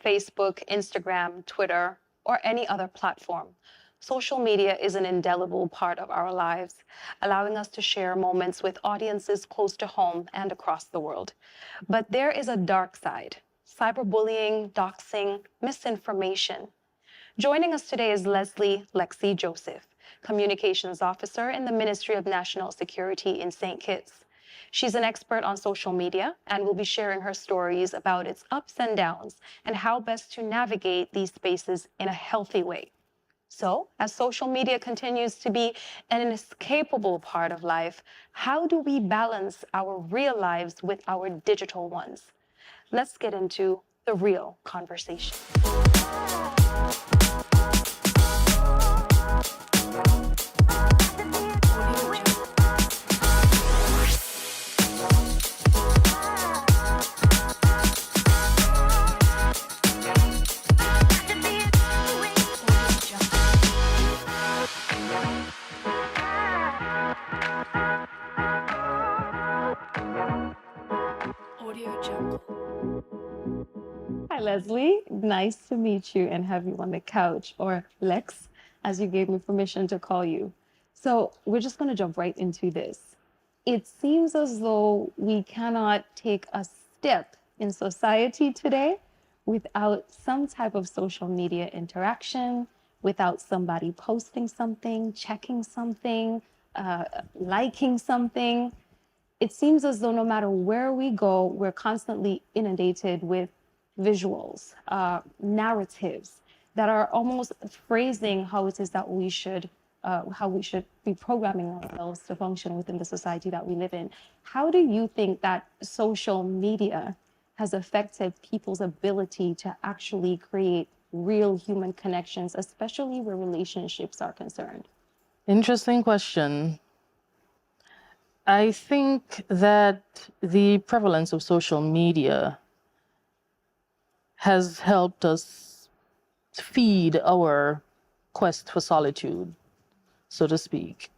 Facebook, Instagram, Twitter, or any other platform, social media is an indelible part of our lives, allowing us to share moments with audiences close to home and across the world. But there is a dark side: cyberbullying, doxing, misinformation. Joining us today is Lexi Joseph, Communications Officer in the Ministry of National Security in St. Kitts. She's an expert on social media and will be sharing her stories about its ups and downs and how best to navigate these spaces in a healthy way. So, as social media continues to be an inescapable part of life, how do we balance our real lives with our digital ones? Let's get into the real conversation. Hi, Leslie. Nice to meet you and have you on the couch, or Lex, as you gave me permission to call you. So we're just going to jump right into this. It seems as though we cannot take a step in society today without some type of social media interaction, without somebody posting something, checking something, liking something. It seems as though no matter where we go, we're constantly inundated with visuals, narratives that are almost phrasing how it is that how we should be programming ourselves to function within the society that we live in. How do you think that social media has affected people's ability to actually create real human connections, especially where relationships are concerned? Interesting question. I think that the prevalence of social media has helped us feed our quest for solitude, so to speak.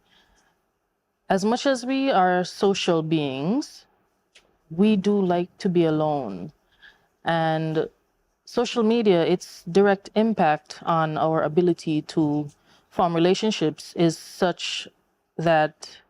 As much as we are social beings, we do like to be alone. And social media, its direct impact on our ability to form relationships is such that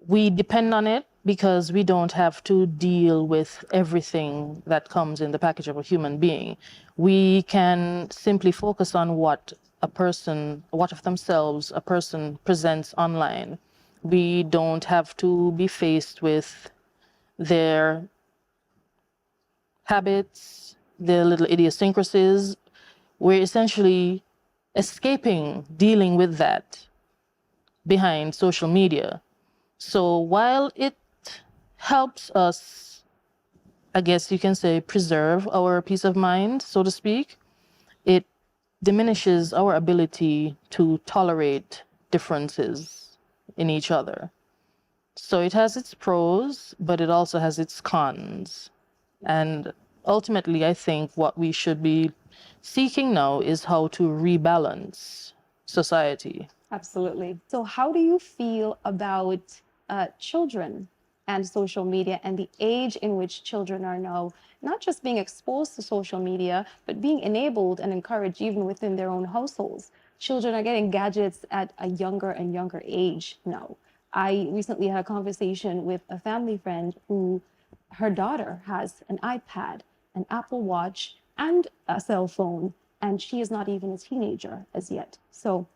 we depend on it because we don't have to deal with everything that comes in the package of a human being. We can simply focus on what of themselves a person presents online. We don't have to be faced with their habits, their little idiosyncrasies. We're essentially escaping dealing with that behind social media. So while it helps us, I guess you can say, preserve our peace of mind, so to speak, it diminishes our ability to tolerate differences in each other. So it has its pros, but it also has its cons. And ultimately, I think what we should be seeking now is how to rebalance society. Absolutely. So how do you feel about children and social media and the age in which children are now not just being exposed to social media, but being enabled and encouraged even within their own households? Children are getting gadgets at a younger and younger age now. I recently had a conversation with a family friend who, her daughter has an iPad, an Apple Watch, and a cell phone, and she is not even a teenager as yet. So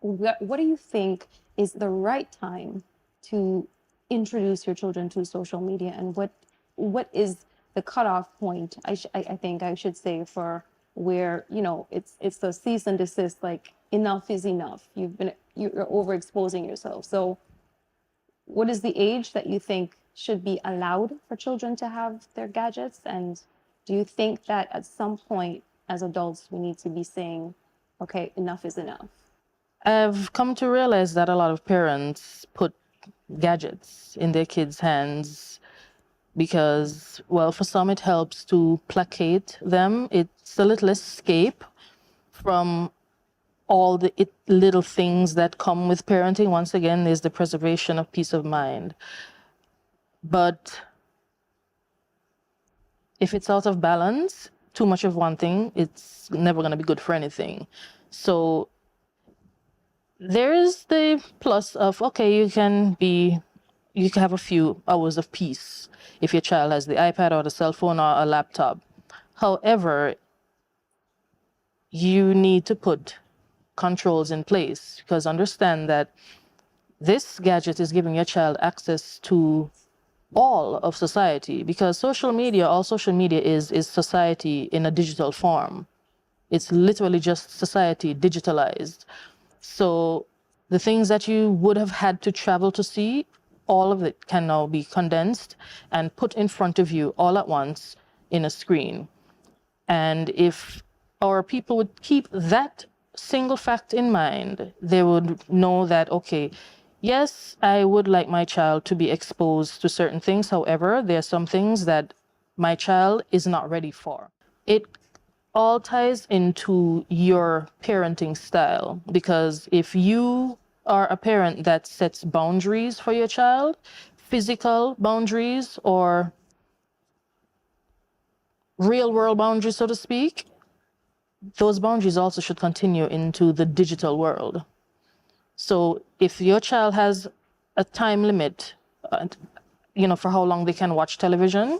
what do you think is the right time to introduce your children to social media, and what is the cutoff point? I think I should say, for where, you know, it's the cease and desist, like enough is enough. You're overexposing yourself. So what is the age that you think should be allowed for children to have their gadgets? And do you think that at some point as adults we need to be saying, okay, enough is enough? I've come to realize that a lot of parents put gadgets in their kids' hands because, well, for some it helps to placate them. It's a little escape from all the little things that come with parenting. Once again, there's the preservation of peace of mind. But if it's out of balance, too much of one thing, it's never going to be good for anything. So there is the plus of, okay, you can have a few hours of peace if your child has the iPad or the cell phone or a laptop. However, you need to put controls in place, because understand that this gadget is giving your child access to all of society, because all social media is society in a digital form. It's literally just society digitalized. So the things that you would have had to travel to see, all of it can now be condensed and put in front of you all at once in a screen. And if our people would keep that single fact in mind, they would know that, okay, yes, I would like my child to be exposed to certain things. However, there are some things that my child is not ready for. It all ties into your parenting style, because if you are a parent that sets boundaries for your child, physical boundaries or real world boundaries, so to speak, those boundaries also should continue into the digital world. So if your child has a time limit, for how long they can watch television,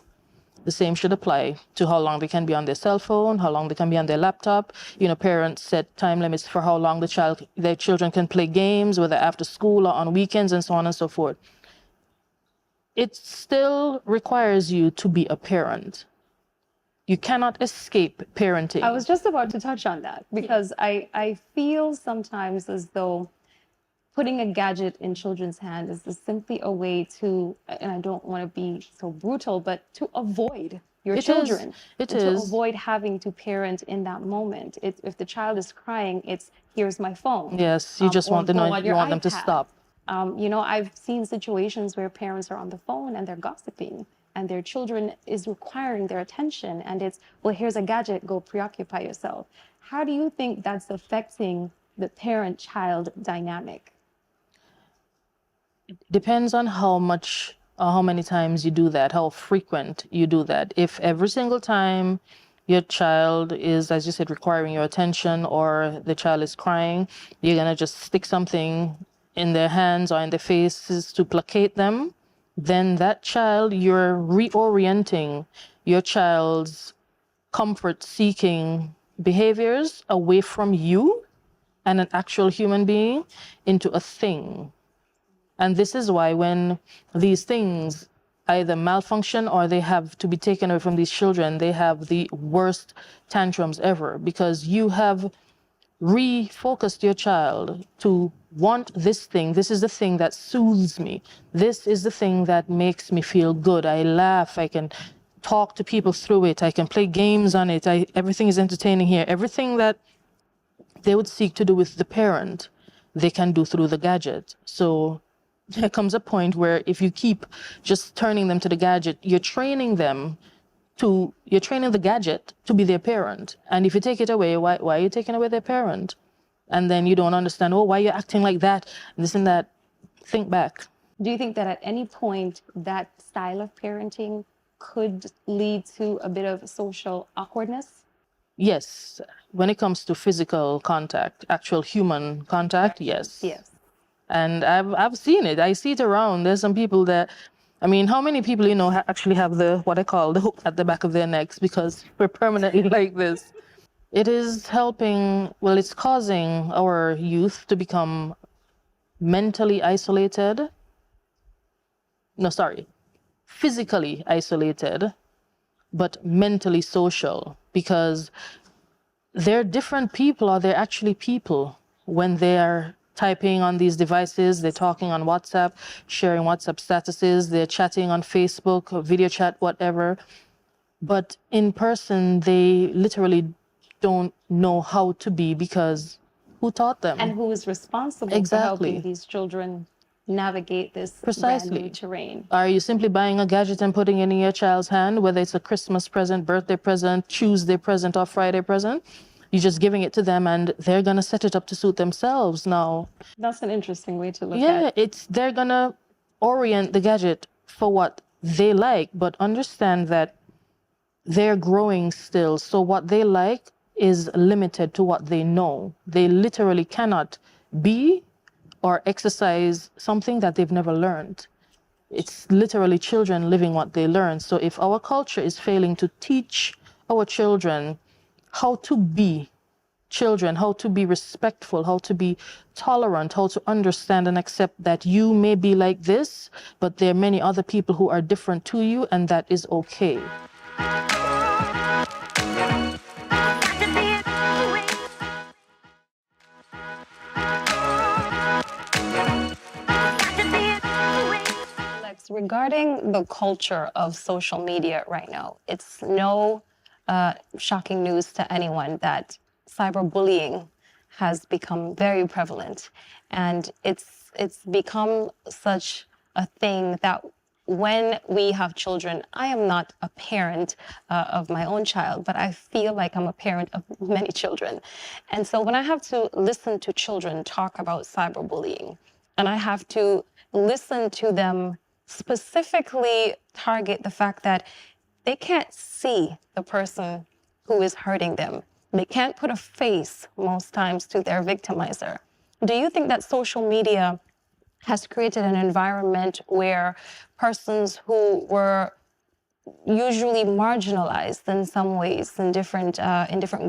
the same should apply to how long they can be on their cell phone, how long they can be on their laptop. Parents set time limits for how long their children can play games, whether after school or on weekends, and so on and so forth. It still requires you to be a parent. You cannot escape parenting. I was just about to touch on that, because I feel sometimes as though putting a gadget in children's hands is just simply a way to, and I don't want to be so brutal, but to avoid your children. To avoid having to parent in that moment. If the child is crying, it's, here's my phone. Yes, you just want them to stop. I've seen situations where parents are on the phone and they're gossiping, and their children is requiring their attention, and it's, well, here's a gadget, go preoccupy yourself. How do you think that's affecting the parent-child dynamic? It depends on how many times you do that, how frequent you do that. If every single time your child is, as you said, requiring your attention, or the child is crying, you're gonna just stick something in their hands or in their faces to placate them, then that child, you're reorienting your child's comfort-seeking behaviors away from you and an actual human being into a thing. And this is why when these things either malfunction or they have to be taken away from these children, they have the worst tantrums ever, because you have refocused your child to want this thing. This is the thing that soothes me. This is the thing that makes me feel good. I laugh. I can talk to people through it. I can play games on it. Everything is entertaining here. Everything that they would seek to do with the parent, they can do through the gadget. So there comes a point where if you keep just turning them to the gadget, you're training the gadget to be their parent. And if you take it away, why are you taking away their parent? And then you don't understand, why you're acting like that, this and that. Think back. Do you think that at any point that style of parenting could lead to a bit of social awkwardness? Yes. When it comes to physical contact, actual human contact, yes. Yes. And I've seen it. I see it around. There's some people that, how many people actually have what I call the hook at the back of their necks because we're permanently like this? It is helping. Well, it's causing our youth to become mentally isolated. No, sorry, physically isolated, but mentally social, because they're different people, or they're actually people when they are typing on these devices, they're talking on WhatsApp, sharing WhatsApp statuses, they're chatting on Facebook, or video chat, whatever. But in person, they literally don't know how to be, because who taught them? And who is responsible for helping these children navigate this brand new terrain? Are you simply buying a gadget and putting it in your child's hand, whether it's a Christmas present, birthday present, Tuesday present, or Friday present? You're just giving it to them, and they're gonna set it up to suit themselves now. That's an interesting way to look at it. Yeah, they're gonna orient the gadget for what they like, but understand that they're growing still. So what they like is limited to what they know. They literally cannot be or exercise something that they've never learned. It's literally children living what they learn. So if our culture is failing to teach our children how to be children, how to be respectful, how to be tolerant, how to understand and accept that you may be like this, but there are many other people who are different to you, and that is okay. Regarding the culture of social media right now, it's no shocking news to anyone that cyberbullying has become very prevalent, and it's become such a thing that when we have children, I am not a parent of my own child, but I feel like I'm a parent of many children. And so when I have to listen to children talk about cyberbullying, and I have to listen to them specifically target the fact that they can't see the person who is hurting them. They can't put a face most times to their victimizer. Do you think that social media has created an environment where persons who were usually marginalized in some ways in different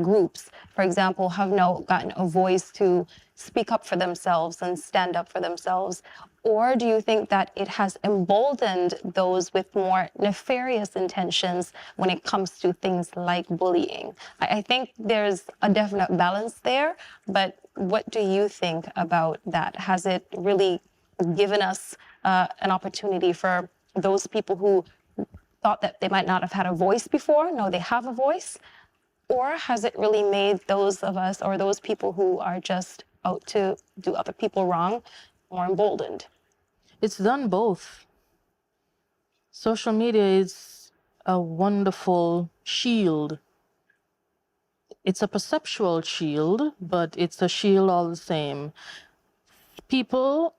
groups, for example, have now gotten a voice to speak up for themselves and stand up for themselves? Or do you think that it has emboldened those with more nefarious intentions when it comes to things like bullying? I think there's a definite balance there, but what do you think about that? Has it really given us an opportunity for those people who thought that they might not have had a voice before? No, they have a voice. Or has it really made those of us, or those people who are just out to do other people wrong, more emboldened? It's done both. Social media is a wonderful shield. It's a perceptual shield, but it's a shield all the same. People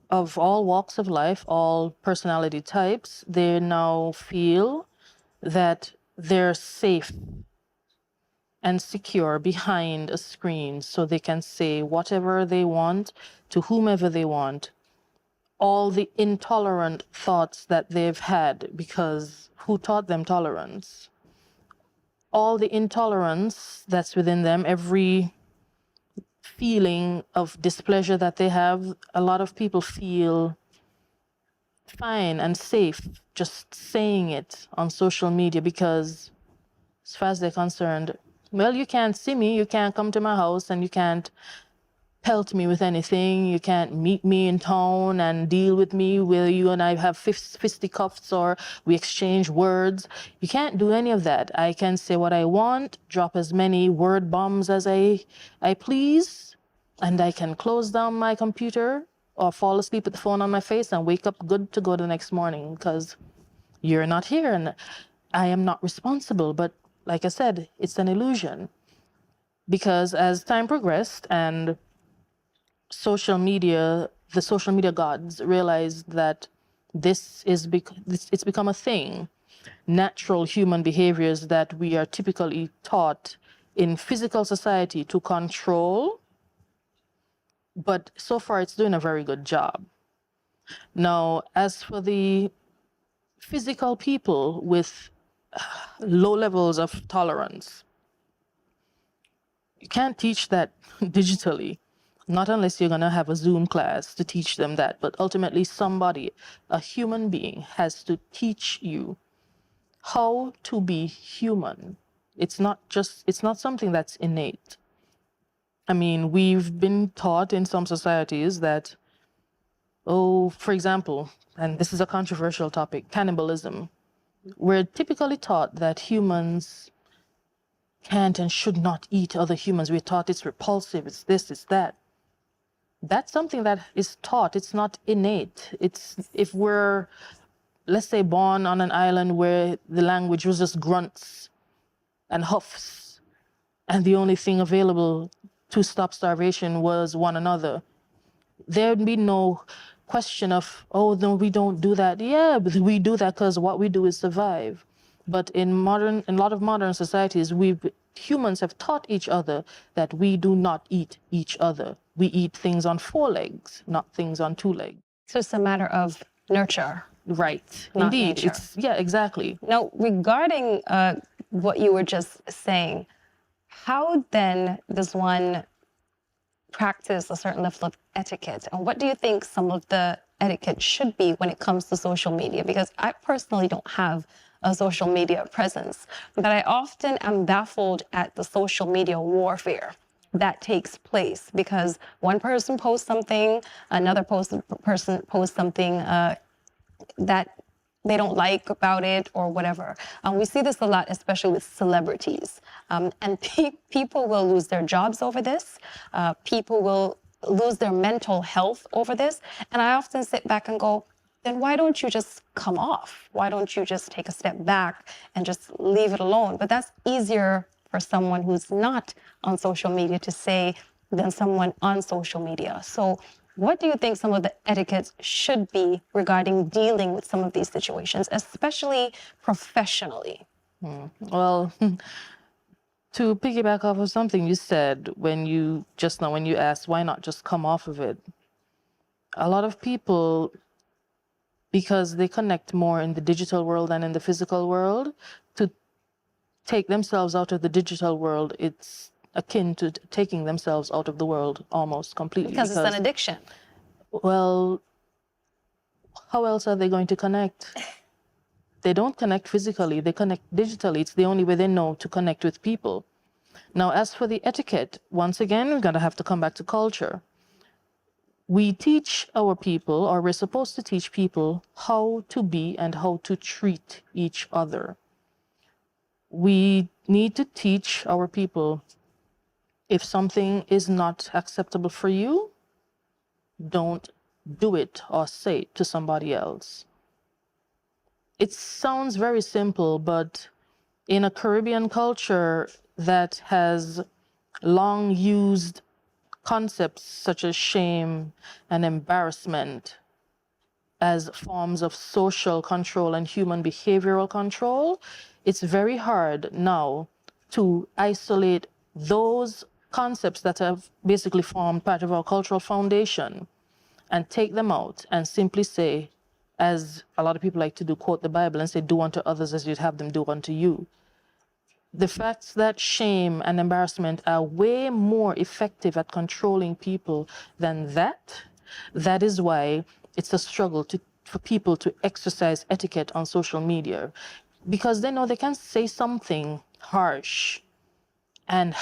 of all walks of life, all personality types, they now feel that they're safe and secure behind a screen, so they can say whatever they want to whomever they want. All the intolerant thoughts that they've had, because who taught them tolerance? All the intolerance that's within them, every feeling of displeasure that they have, a lot of people feel fine and safe just saying it on social media, because as far as they're concerned, well, you can't see me, you can't come to my house, and you can't pelt me with anything, you can't meet me in town and deal with me where you and I have fisticuffs or we exchange words. You can't do any of that. I can say what I want, drop as many word bombs as I please, and I can close down my computer or fall asleep with the phone on my face and wake up good to go the next morning, because you're not here and I am not responsible. But like I said, it's an illusion, because as time progressed and the social media gods realized that it's become a thing. Natural human behaviors that we are typically taught in physical society to control, but so far it's doing a very good job. Now, as for the physical people with low levels of tolerance, you can't teach that digitally. Not unless you're going to have a Zoom class to teach them that. But ultimately, somebody, a human being, has to teach you how to be human. It's not something that's innate. I mean, we've been taught in some societies that, for example, and this is a controversial topic, cannibalism. We're typically taught that humans can't and should not eat other humans. We're taught it's repulsive, it's this, it's that. That's something that is taught. It's not innate. If we're, let's say, born on an island where the language was just grunts and huffs, and the only thing available to stop starvation was one another, there'd be no question of, oh, no, we don't do that. Yeah, but we do that because what we do is survive. But in a lot of modern societies, humans have taught each other that we do not eat each other. We eat things on 4 legs, not things on 2 legs. So it's a matter of nurture. Right. Not Indeed. nature. Yeah, exactly. Now, regarding what you were just saying, how then does one practice a certain level of etiquette? And what do you think some of the etiquette should be when it comes to social media? Because I personally don't have a social media presence, but I often am baffled at the social media warfare that takes place because one person posts something, another person posts something that they don't like about it or whatever. We see this a lot, especially with celebrities. And people will lose their jobs over this. People will lose their mental health over this. And I often sit back and go, then why don't you just come off? Why don't you just take a step back and just leave it alone? But that's easier for someone who's not on social media to say than someone on social media. So what do you think some of the etiquettes should be regarding dealing with some of these situations, especially professionally? Well, to piggyback off of something you said when you asked why not just come off of it, a lot of people, because they connect more in the digital world than in the physical world, to take themselves out of the digital world, it's akin to taking themselves out of the world almost completely. Because it's an addiction. Well, how else are they going to connect? They don't connect physically, they connect digitally. It's the only way they know to connect with people. Now, as for the etiquette, once again, we're going to have to come back to culture. We teach our people, or we're supposed to teach people, how to be and how to treat each other. We need to teach our people, if something is not acceptable for you, don't do it or say it to somebody else. It sounds very simple, but in a Caribbean culture that has long used concepts such as shame and embarrassment as forms of social control and human behavioral control, it's very hard now to isolate those concepts that have basically formed part of our cultural foundation and take them out and simply say, as a lot of people like to do, quote the Bible and say, do unto others as you'd have them do unto you. The fact that shame and embarrassment are way more effective at controlling people than that is why it's a struggle for people to exercise etiquette on social media, because they know they can say something harsh and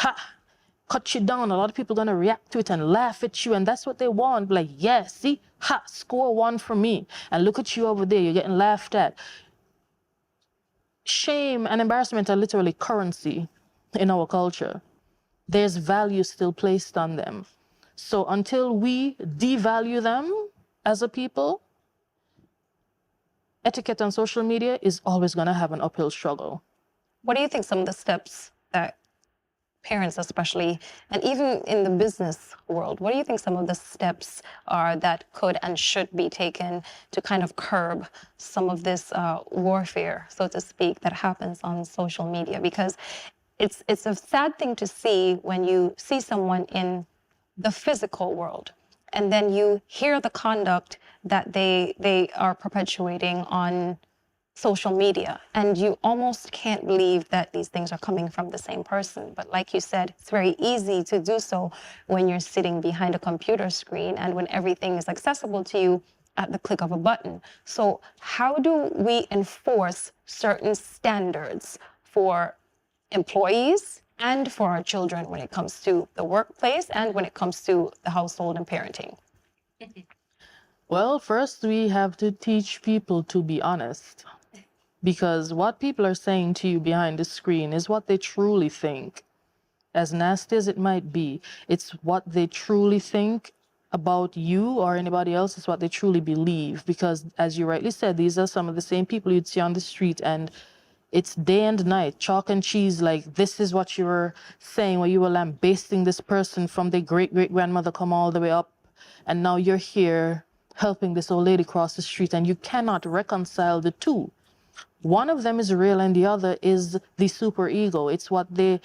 cut you down. A lot of people are going to react to it and laugh at you, and that's what they want. Like, yeah, see, score 1 for me, and look at you over there, you're getting laughed at. Shame and embarrassment are literally currency in our culture. There's value still placed on them. So until we devalue them as a people, etiquette on social media is always going to have an uphill struggle. What do you think some of the steps that parents especially, and even in the business world, what do you think some of the steps are that could and should be taken to kind of curb some of this warfare, so to speak, that happens on social media? Because it's a sad thing to see when you see someone in the physical world and then you hear the conduct that they are perpetuating on social media, and you almost can't believe that these things are coming from the same person. But like you said, it's very easy to do so when you're sitting behind a computer screen and when everything is accessible to you at the click of a button. So how do we enforce certain standards for employees and for our children when it comes to the workplace and when it comes to the household and parenting? Well, first we have to teach people to be honest. Because what people are saying to you behind the screen is what they truly think. As nasty as it might be, it's what they truly think about you or anybody else. It's what they truly believe. Because as you rightly said, these are some of the same people you'd see on the street, and it's day and night, chalk and cheese, like this is what you were saying, where you were lambasting this person from their great-great-grandmother come all the way up, and now you're here helping this old lady cross the street, and you cannot reconcile the two. One of them is real and the other is the superego. It's what they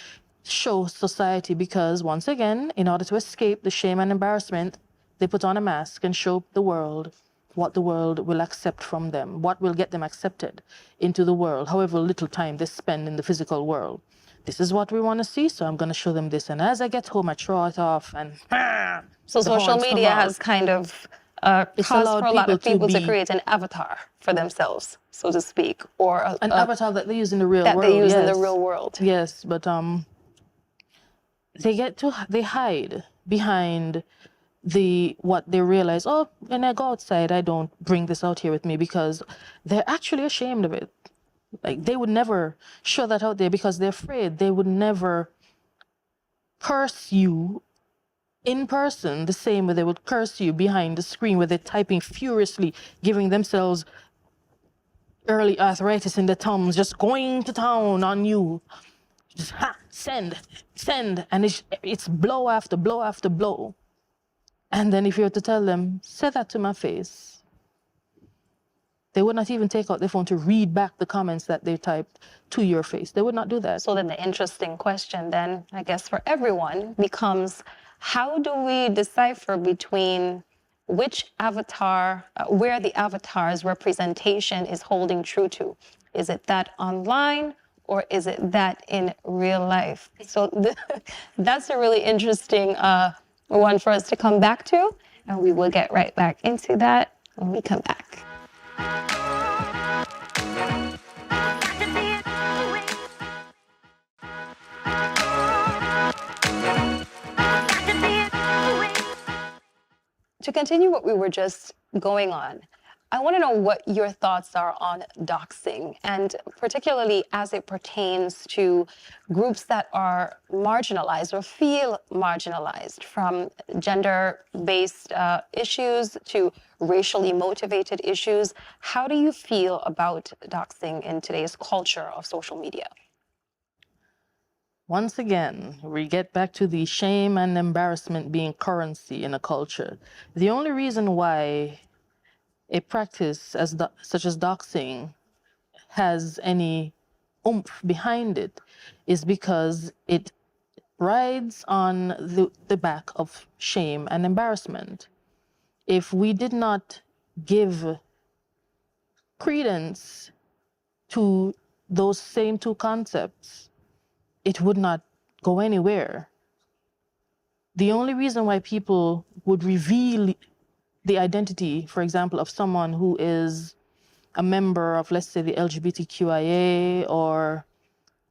show society because, once again, in order to escape the shame and embarrassment, they put on a mask and show the world what the world will accept from them, what will get them accepted into the world, however little time they spend in the physical world. This is what we want to see, so I'm going to show them this. And as I get home, I throw it off and So the social horns come media out. has kind of It's caused allowed for a lot of people to people to be- create an avatar for themselves, so to speak, or An avatar that they use in the real that world. they use in the yes. real world. Yes, but they hide behind what they realize. Oh, when I go outside, I don't bring this out here with me because they're actually ashamed of it. Like they would never show that out there because they're afraid. They would never curse you in person the same way they would curse you behind the screen where they're typing furiously, giving themselves early arthritis in the thumbs, just going to town on you. Just send, and it's blow after blow after blow. And then if you were to tell them, say that to my face, they would not even take out their phone to read back the comments that they typed to your face. They would not do that. So then the interesting question then, I guess for everyone, becomes how do we decipher between which avatar, where the avatar's representation is holding true to? Is it that online or is it that in real life? So that's a really interesting one for us to come back to, and we will get right back into that when we come back. To continue what we were just going on, I want to know what your thoughts are on doxing, and particularly as it pertains to groups that are marginalized or feel marginalized, from gender-based issues to racially motivated issues. How do you feel about doxing in today's culture of social media? Once again, we get back to the shame and embarrassment being currency in a culture. The only reason why a practice such as doxing has any oomph behind it is because it rides on the back of shame and embarrassment. If we did not give credence to those same two concepts, it would not go anywhere. The only reason why people would reveal the identity, for example, of someone who is a member of, let's say, the LGBTQIA or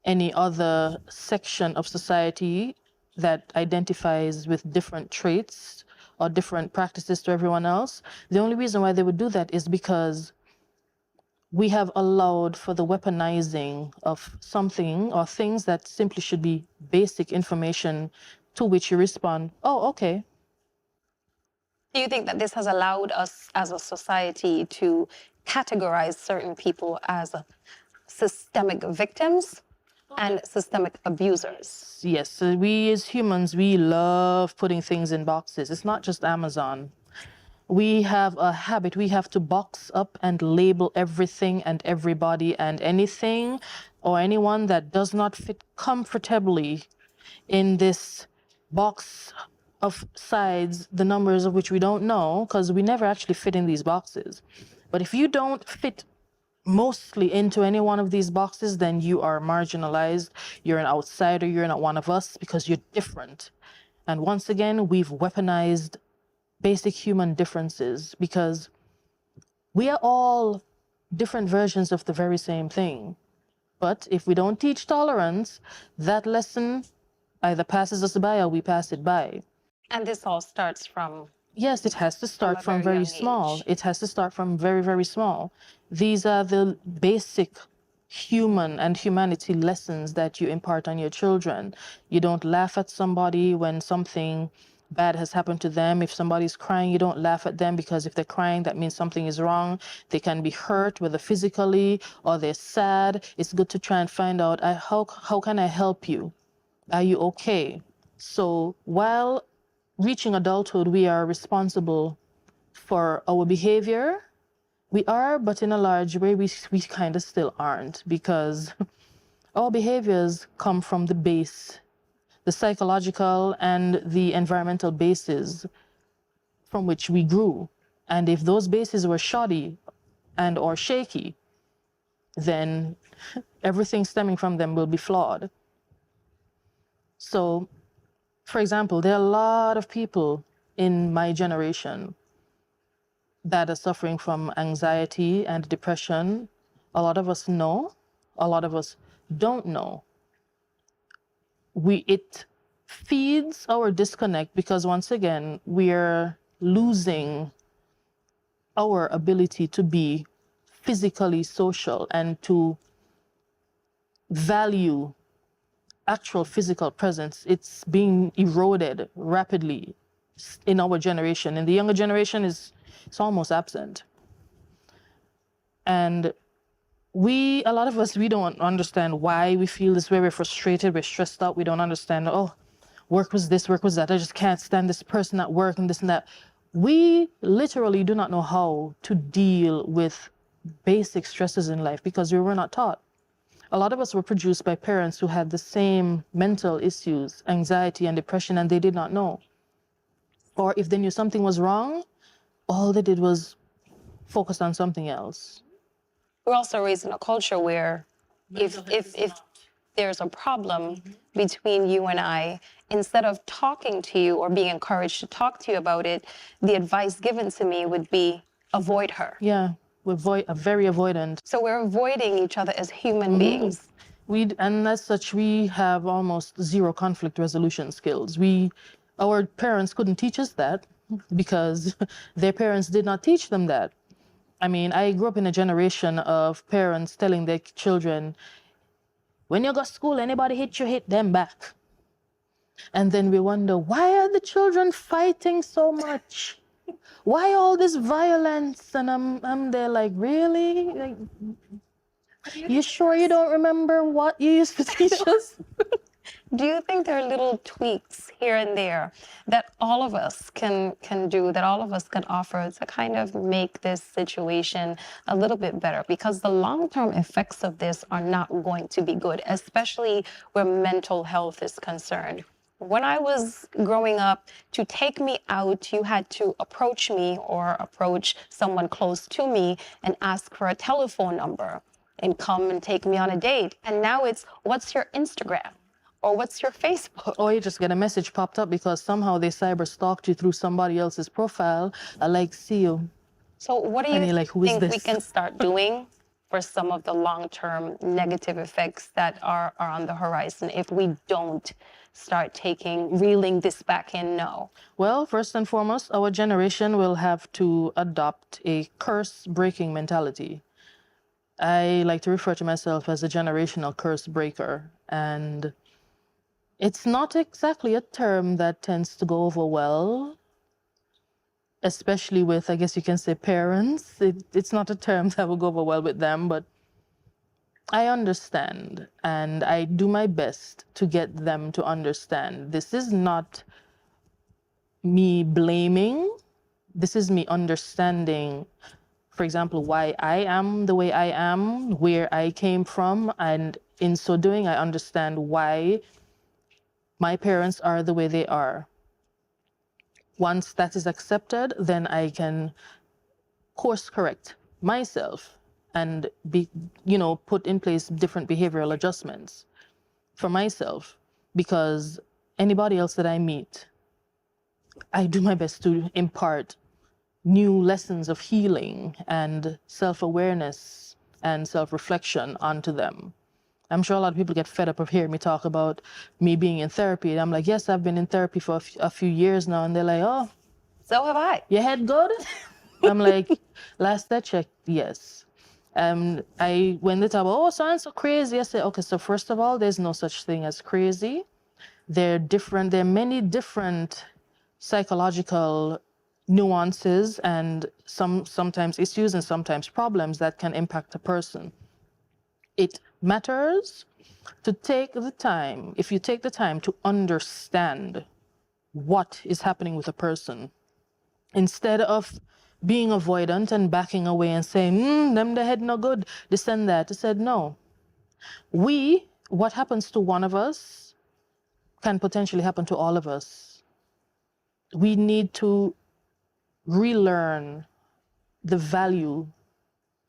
any other section of society that identifies with different traits or different practices to everyone else, the only reason why they would do that is because we have allowed for the weaponizing of something or things that simply should be basic information to which you respond, oh, okay. Do you think that this has allowed us as a society to categorize certain people as systemic victims and systemic abusers? Yes, so we as humans, we love putting things in boxes. It's not just Amazon. We have a habit, we have to box up and label everything and everybody and anything or anyone that does not fit comfortably in this box of sides, the numbers of which we don't know, because we never actually fit in these boxes. But if you don't fit mostly into any one of these boxes, then you are marginalized, you're an outsider, you're not one of us because you're different. And once again, we've weaponized basic human differences because we are all different versions of the very same thing. But if we don't teach tolerance, that lesson either passes us by or we pass it by. And this all starts from... Yes, it has to start from very very young small. age. It has to start from very, very small. These are the basic human and humanity lessons that you impart on your children. You don't laugh at somebody when something bad has happened to them. If somebody's crying, you don't laugh at them because if they're crying, that means something is wrong. They can be hurt, whether physically or they're sad. It's good to try and find out, how can I help you? Are you okay? So while reaching adulthood, we are responsible for our behavior We are, but in a large way, we kind of still aren't, because our behaviors come from the base, the psychological and the environmental bases from which we grew. And if those bases were shoddy and or shaky, then everything stemming from them will be flawed. So, for example, there are a lot of people in my generation that are suffering from anxiety and depression. A lot of us know, a lot of us don't know. It feeds our disconnect, because once again, we're losing our ability to be physically social and to value actual physical presence. It's being eroded rapidly in our generation. In the younger generation, it's almost absent. And a lot of us, we don't understand why we feel this way. We're frustrated, we're stressed out. We don't understand, oh, work was this, work was that. I just can't stand this person at work and this and that. We literally do not know how to deal with basic stresses in life because we were not taught. A lot of us were produced by parents who had the same mental issues, anxiety and depression, and they did not know. Or if they knew something was wrong, all they did was focus on something else. We're also raised in a culture where if there's a problem between you and I, instead of talking to you or being encouraged to talk to you about it, the advice given to me would be avoid her. Yeah, we're very avoidant. So we're avoiding each other as human beings. And as such, we have almost zero conflict resolution skills. Our parents couldn't teach us that because their parents did not teach them that. I mean, I grew up in a generation of parents telling their children, when you go to school, anybody hit you, hit them back. And then we wonder, why are the children fighting so much? Why all this violence? And I'm there like, really? Like, you sure you don't remember what you used to teach us? Do you think there are little tweaks here and there that all of us can do, that all of us can offer to kind of make this situation a little bit better? Because the long-term effects of this are not going to be good, especially where mental health is concerned. When I was growing up, to take me out, you had to approach me or approach someone close to me and ask for a telephone number and come and take me on a date. And now it's, what's your Instagram? Or what's your Facebook? Or you just get a message popped up because somehow they cyber stalked you through somebody else's profile. I like, see you. So what do you like, who is think this? we can start doing for some of the long-term negative effects that are on the horizon if we don't start reeling this back in now? Well, first and foremost, our generation will have to adopt a curse-breaking mentality. I like to refer to myself as a generational curse breaker, and it's not exactly a term that tends to go over well, especially with, I guess you can say, parents. It's not a term that will go over well with them, but I understand, and I do my best to get them to understand. This is not me blaming. This is me understanding, for example, why I am the way I am, where I came from, and in so doing, I understand why my parents are the way they are. Once that is accepted, then I can course correct myself and put in place different behavioral adjustments for myself, because anybody else that I meet, I do my best to impart new lessons of healing and self-awareness and self-reflection onto them. I'm sure a lot of people get fed up of hearing me talk about me being in therapy. And I'm like, yes, I've been in therapy for a few years now. And they're like, oh, so have I. Your head good? I'm like, last I checked, yes. When they talk about, oh, sounds so crazy, I say, okay, so first of all, there's no such thing as crazy. There are many different psychological nuances and sometimes issues and sometimes problems that can impact a person. It matters to take the time, if you take the time to understand what is happening with a person, instead of being avoidant and backing away and saying, them the head no good, this and that. I said, no. What happens to one of us can potentially happen to all of us. We need to relearn the value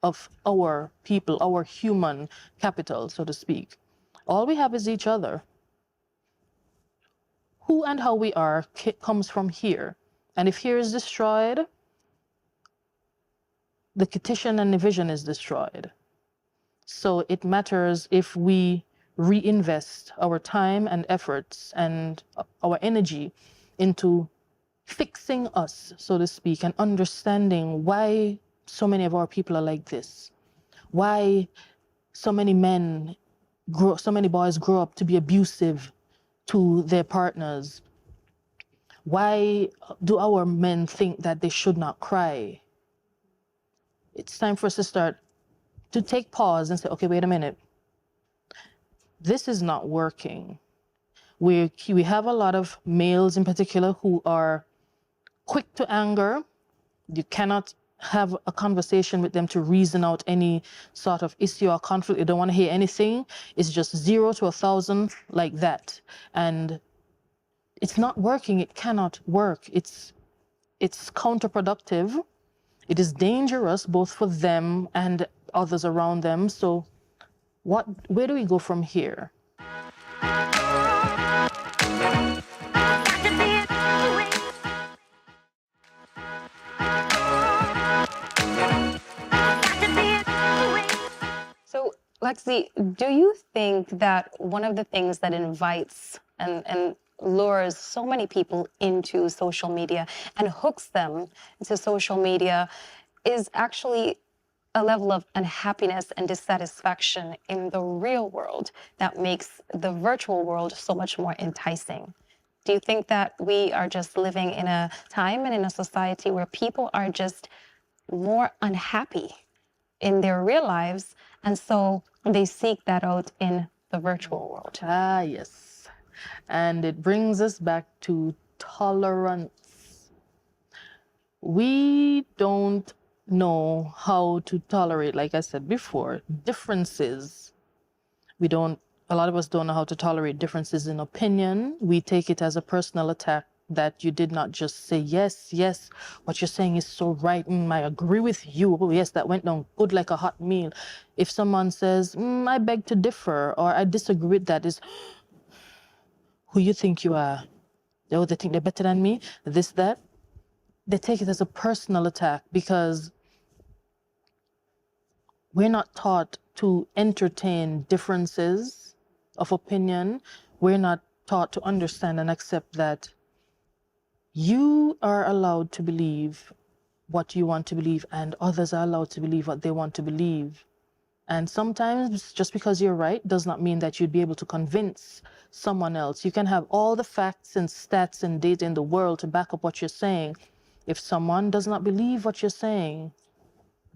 of our people, our human capital, so to speak. All we have is each other. Who and how we are comes from here. And if here is destroyed, the kittition and the vision is destroyed. So it matters if we reinvest our time and efforts and our energy into fixing us, so to speak, and understanding why so many of our people are like this. Why so many boys grow up to be abusive to their partners. Why do our men think that they should not cry? It's time for us to take pause and say, okay, wait a minute. This is not working. We have a lot of males in particular who are quick to anger. You cannot have a conversation with them to reason out any sort of issue or conflict. You don't want to hear anything. It's just 0 to 1,000 like that. And it's not working. It cannot work. It's counterproductive. It is dangerous both for them and others around them. So where do we go from here? So, Lexi, do you think that one of the things that invites and lures so many people into social media and hooks them into social media is actually a level of unhappiness and dissatisfaction in the real world that makes the virtual world so much more enticing? Do you think that we are just living in a time and in a society where people are just more unhappy in their real lives, and so they seek that out in the virtual world? Ah, yes. And it brings us back to tolerance. We don't know how to tolerate, like I said before, differences. A lot of us don't know how to tolerate differences in opinion. We take it as a personal attack that you did not just say, yes, yes, what you're saying is so right. I agree with you. Oh, yes, that went down good like a hot meal. If someone says, I beg to differ, or I disagree with that, is who you think you are? Oh, they think they're better than me, this, that. They take it as a personal attack because we're not taught to entertain differences of opinion. We're not taught to understand and accept that you are allowed to believe what you want to believe, and others are allowed to believe what they want to believe. And sometimes just because you're right does not mean that you'd be able to convince someone else. You can have all the facts and stats and data in the world to back up what you're saying. If someone does not believe what you're saying,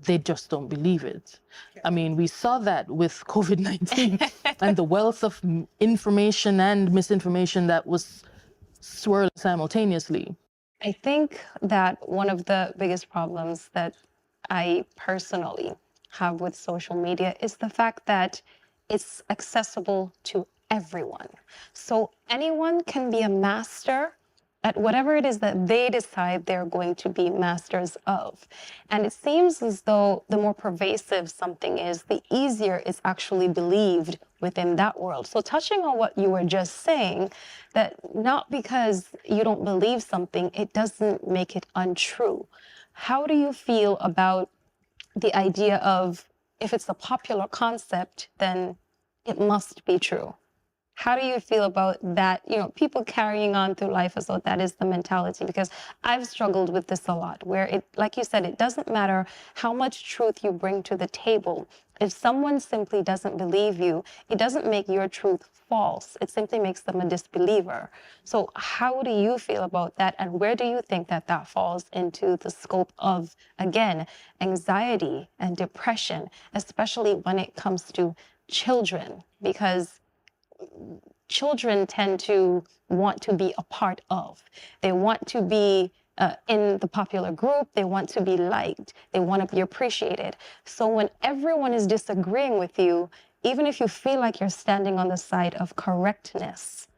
they just don't believe it. I mean, we saw that with COVID-19 and the wealth of information and misinformation that was swirling simultaneously. I think that one of the biggest problems that I personally have with social media is the fact that it's accessible to everyone. So anyone can be a master at whatever it is that they decide they're going to be masters of. And it seems as though the more pervasive something is, the easier it's actually believed within that world. So touching on what you were just saying, that not because you don't believe something, it doesn't make it untrue. How do you feel about the idea of if it's a popular concept, then it must be true? How do you feel about that? You know, people carrying on through life as though that is the mentality, because I've struggled with this a lot, where it, like you said, it doesn't matter how much truth you bring to the table. If someone simply doesn't believe you, it doesn't make your truth false. It simply makes them a disbeliever. So how do you feel about that? And where do you think that that falls into the scope of, again, anxiety and depression, especially when it comes to children? Because children tend to want to be a part of. They want to be in the popular group. They want to be liked. They want to be appreciated. So when everyone is disagreeing with you, even if you feel like you're standing on the side of correctness,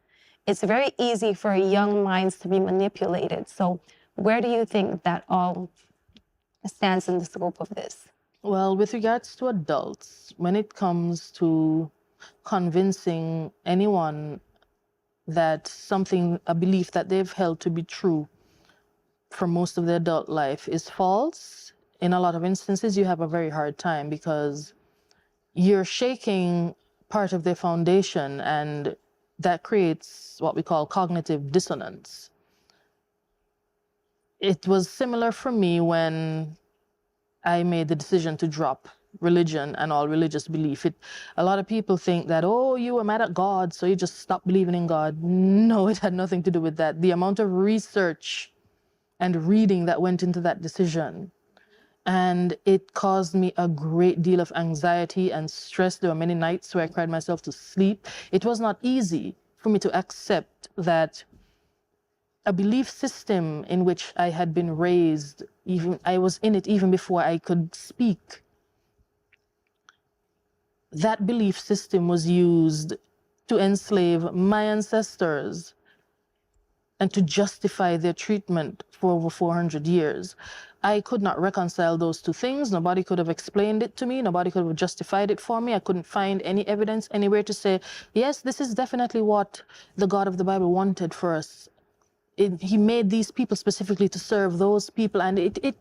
it's very easy for young minds to be manipulated. So where do you think that all stands in the scope of this? Well, with regards to adults, when it comes to convincing anyone that something, a belief that they've held to be true for most of their adult life is false, in a lot of instances, you have a very hard time because you're shaking part of their foundation, and that creates what we call cognitive dissonance. It was similar for me when I made the decision to drop religion and all religious belief. A lot of people think that, oh, you were mad at God, so you just stopped believing in God. No, it had nothing to do with that. The amount of research and reading that went into that decision, and it caused me a great deal of anxiety and stress. There were many nights where I cried myself to sleep. It was not easy for me to accept that a belief system in which I had been raised, even I was in it even before I could speak. That belief system was used to enslave my ancestors and to justify their treatment for over 400 years. I could not reconcile those two things. Nobody could have explained it to me. Nobody could have justified it for me. I couldn't find any evidence anywhere to say, yes, this is definitely what the God of the Bible wanted for us. He made these people specifically to serve those people, and it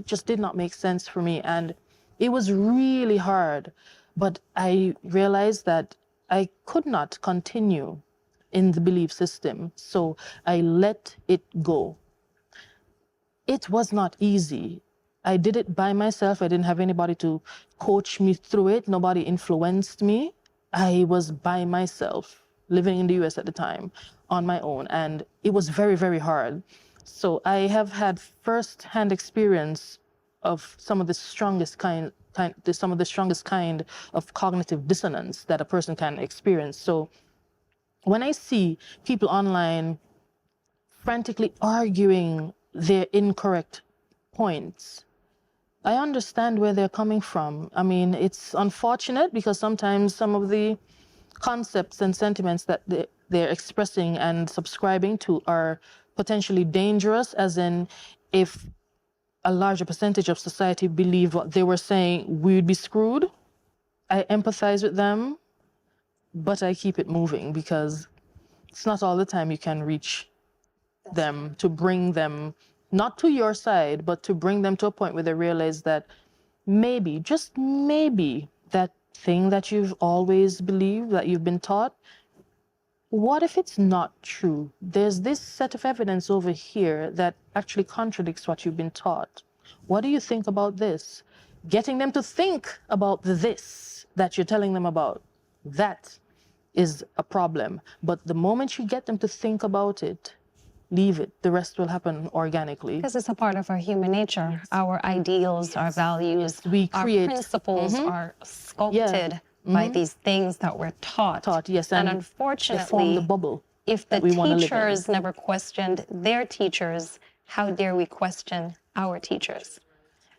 just did not make sense for me, and it was really hard. But I realized that I could not continue in the belief system, so I let it go. It was not easy. I did it by myself. I didn't have anybody to coach me through it. Nobody influenced me. I was by myself, living in the US at the time, on my own, and it was very, very hard. So I have had first-hand experience of some of the strongest kind of cognitive dissonance that a person can experience. So when I see people online frantically arguing their incorrect points, I understand where they're coming from. I mean, it's unfortunate because sometimes some of the concepts and sentiments that they're expressing and subscribing to are potentially dangerous, as in if a larger percentage of society believed what they were saying, we'd be screwed. I empathize with them, but I keep it moving because it's not all the time you can reach them to bring them, not to your side, but to bring them to a point where they realize that maybe, just maybe, that thing that you've always believed, that you've been taught, what if it's not true? There's this set of evidence over here that actually contradicts what you've been taught. What do you think about this? Getting them to think about the this that you're telling them about, that is a problem. But the moment you get them to think about it, leave it. The rest will happen organically. Because it's a part of our human nature. Yes. Our ideals, yes. Our values, yes. Our principles are sculpted by these things that we're taught. Yes. And unfortunately, they form the bubble. If the teachers never questioned their teachers, how dare we question our teachers?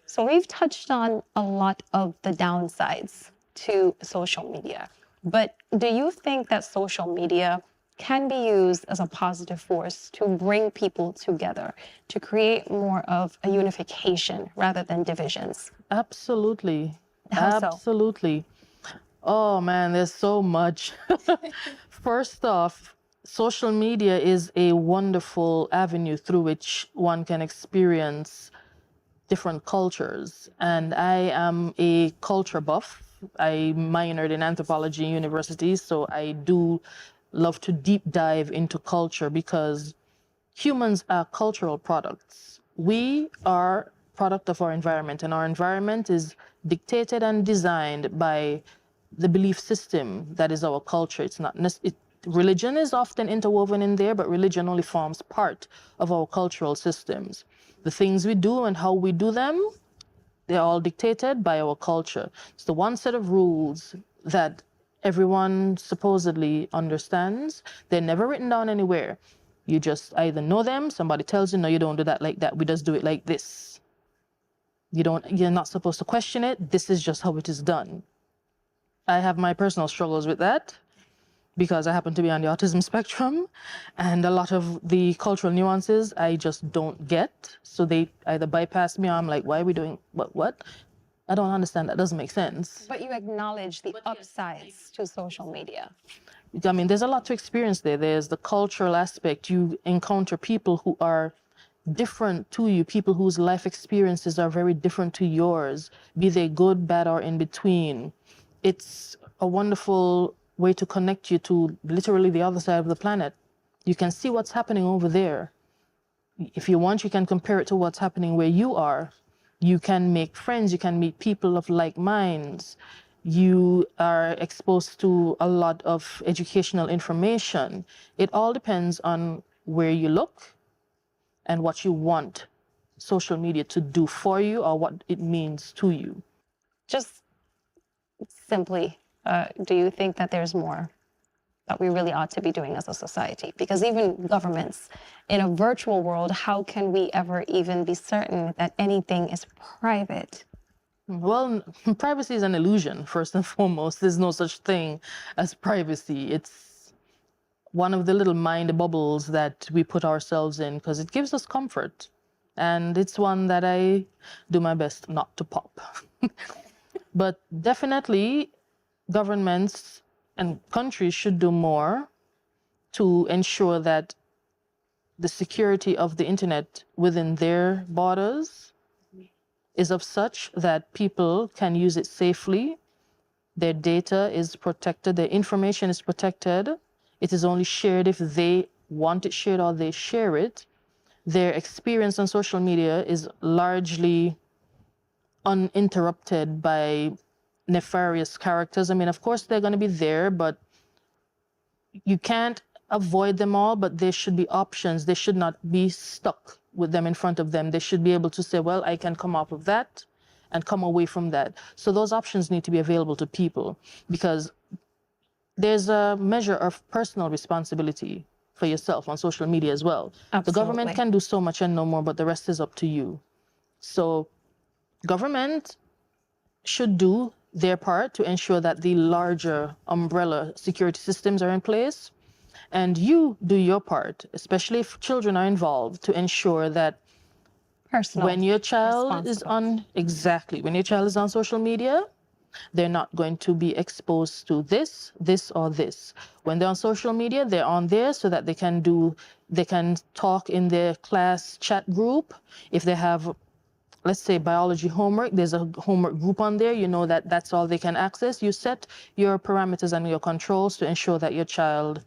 So we've touched on a lot of the downsides to social media. But do you think that social media can be used as a positive force to bring people together, to create more of a unification rather than divisions? Absolutely. How so? Absolutely. Oh man, there's so much. First off, social media is a wonderful avenue through which one can experience different cultures. And I am a culture buff. I minored in anthropology in university, so I do love to deep dive into culture because humans are cultural products. We are product of our environment, and our environment is dictated and designed by the belief system that is our culture. It's not religion is often interwoven in there, but religion only forms part of our cultural systems. The things we do and how we do them, they're all dictated by our culture. It's the one set of rules that everyone supposedly understands. They're never written down anywhere. You just either know them, somebody tells you, no, you don't do that like that. We just do it like this. You're not supposed to question it. This is just how it is done. I have my personal struggles with that because I happen to be on the autism spectrum, and a lot of the cultural nuances I just don't get. So they either bypass me or I'm like, why are we doing what? I don't understand. That doesn't make sense. But you acknowledge the upsides to social media. I mean, there's a lot to experience there. There's the cultural aspect. You encounter people who are different to you, people whose life experiences are very different to yours, be they good, bad, or in between. It's a wonderful way to connect you to literally the other side of the planet. You can see what's happening over there. If you want, you can compare it to what's happening where you are. You can make friends, you can meet people of like minds. You are exposed to a lot of educational information. It all depends on where you look and what you want social media to do for you or what it means to you. Just simply, do you think that there's more that we really ought to be doing as a society? Because even governments, in a virtual world, how can we ever even be certain that anything is private? Well, privacy is an illusion, first and foremost. There's no such thing as privacy. It's one of the little mind bubbles that we put ourselves in because it gives us comfort. And it's one that I do my best not to pop. But definitely, governments and countries should do more to ensure that the security of the internet within their borders is of such that people can use it safely. Their data is protected, their information is protected. It is only shared if they want it shared or they share it. Their experience on social media is largely uninterrupted by nefarious characters. I mean, of course, they're going to be there, but you can't avoid them all, but there should be options. They should not be stuck with them in front of them. They should be able to say, well, I can come off of that and come away from that. So those options need to be available to people because there's a measure of personal responsibility for yourself on social media as well. Absolutely. The government can do so much and no more, but the rest is up to you. So government should do their part to ensure that the larger umbrella security systems are in place. And you do your part, especially if children are involved, to ensure that when your child is on, when your child is on social media, they're not going to be exposed to this, or this. When they're on social media, they're on there so that they can talk in their class chat group. If they have, let's say, biology homework, there's a homework group on there, you know that that's all they can access. You set your parameters and your controls to ensure that your child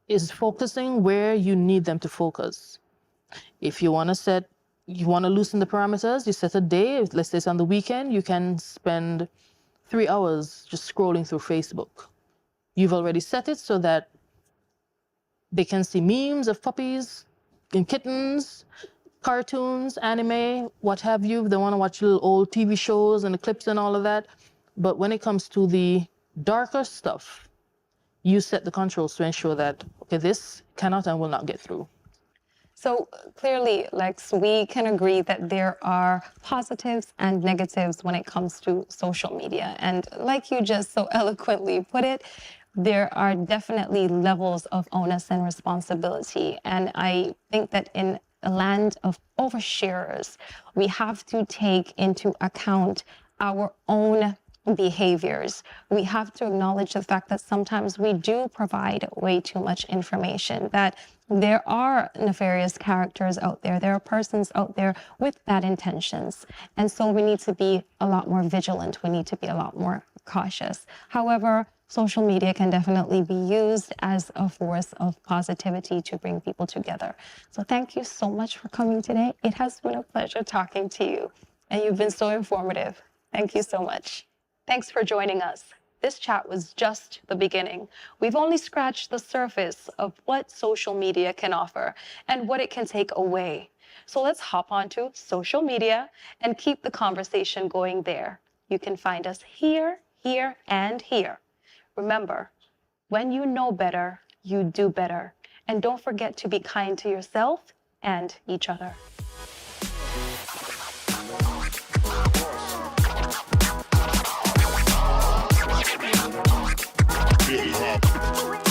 is focusing where you need them to focus. If you want to loosen the parameters, you set a day. Let's say it's on the weekend, you can spend 3 hours just scrolling through Facebook. You've already set it so that they can see memes of puppies and kittens, cartoons, anime, what have you. They want to watch little old TV shows and the clips and all of that. But when it comes to the darker stuff, you set the controls to ensure that, okay, this cannot and will not get through. So clearly, Lex, we can agree that there are positives and negatives when it comes to social media. And like you just so eloquently put it, there are definitely levels of onus and responsibility. And I think that in a land of oversharers, we have to take into account our own behaviors. We have to acknowledge the fact that sometimes we do provide way too much information, that there are nefarious characters out there. There are persons out there with bad intentions. And so we need to be a lot more vigilant. We need to be a lot more cautious. However, social media can definitely be used as a force of positivity to bring people together. So thank you so much for coming today. It has been a pleasure talking to you, and you've been so informative. Thank you so much. Thanks for joining us. This chat was just the beginning. We've only scratched the surface of what social media can offer and what it can take away. So let's hop onto social media and keep the conversation going there. You can find us here, here, and here. Remember, when you know better, you do better. And don't forget to be kind to yourself and each other. Hip hop.